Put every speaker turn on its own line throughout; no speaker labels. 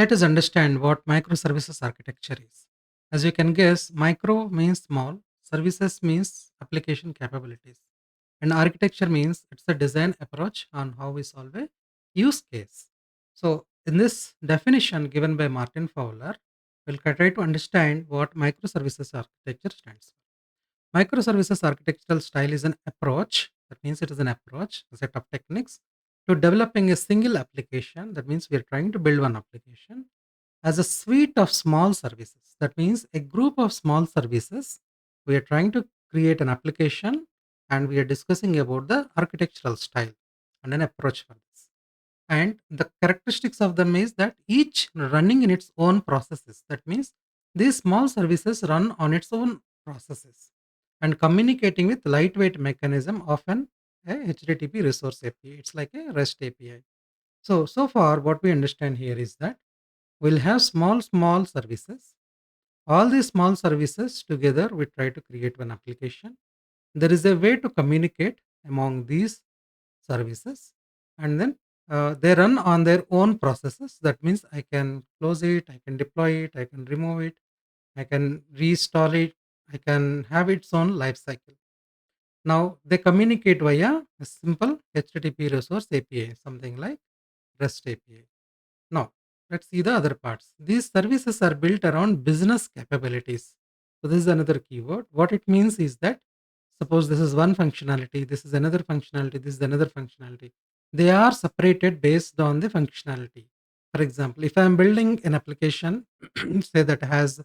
Let us understand what microservices architecture is. As you can guess, micro means small, services means application capabilities, and architecture means it's a design approach on how we solve a use case. So, in this definition given by Martin Fowler, we'll try to understand what microservices architecture stands for. Microservices architectural style is an approach, that means it is an approach, a set of techniques to developing a single application. That means we are trying to build one application as a suite of small services. That means a group of small services. We are trying to create an application and we are discussing about the architectural style and an approach for this. And the characteristics of them is that each running in its own processes. That means these small services run on its own processes and communicating with lightweight mechanism, often a HTTP resource API. It's like a REST API. So far, what we understand here is that we'll have small services. All these small services together, we try to create one application. There is a way to communicate among these services, and then they run on their own processes. That means I can close it, I can deploy it, I can remove it, I can restore it, I can have its own life cycle. Now they communicate via a simple HTTP resource API, something like REST API. Now, let's see the other parts. These services are built around business capabilities. So, this is another keyword. What it means is that suppose this is one functionality, this is another functionality, this is another functionality. They are separated based on the functionality. For example, if I am building an application, say that has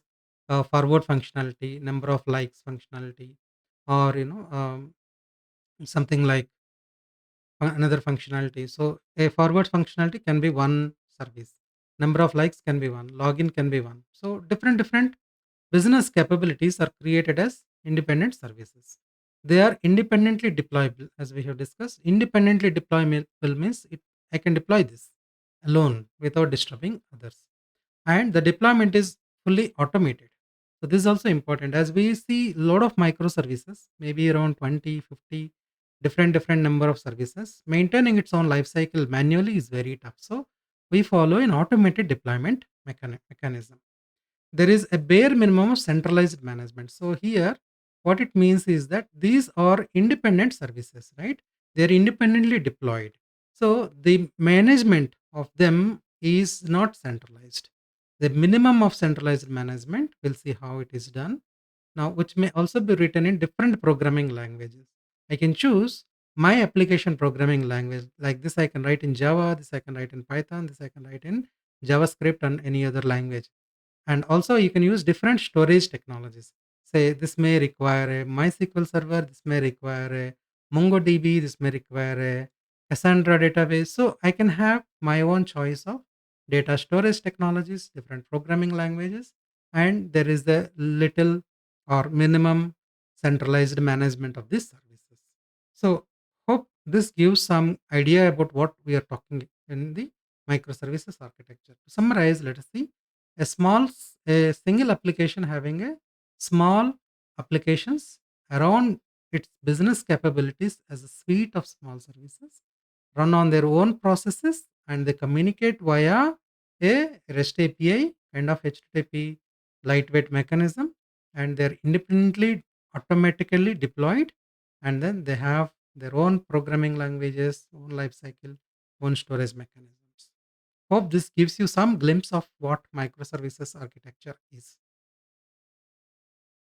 a forward functionality, number of likes functionality, or something like another functionality. So a forward functionality can be one service. Number of likes can be one. Login can be one. So different business capabilities are created as independent services. They are independently deployable, as we have discussed. Independently deployable means I can deploy this alone without disturbing others, and the deployment is fully automated. So this is also important, as we see a lot of microservices, maybe around 20, 50 different number of services. Maintaining its own life cycle manually is very tough. So we follow an automated deployment mechanism. There is a bare minimum of centralized management. So here, what it means is that these are independent services, right? They're independently deployed. So the management of them is not centralized. The minimum of centralized management, we'll see how it is done. Now, which may also be written in different programming languages. I can choose my application programming language. Like this, I can write in Java, this I can write in Python, this I can write in JavaScript and any other language. And also you can use different storage technologies. Say this may require a MySQL server, this may require a MongoDB, this may require a Cassandra database. So I can have my own choice of data storage technologies, different programming languages, and there is the little or minimum centralized management of these services. So hope this gives some idea about what we are talking in the microservices architecture. To summarize, let us see a single application having a small applications around its business capabilities as a suite of small services run on their own processes, and they communicate via a REST API kind of HTTP lightweight mechanism, and they're independently automatically deployed, and then they have their own programming languages, own life cycle, own storage mechanisms. Hope this gives you some glimpse of what microservices architecture is.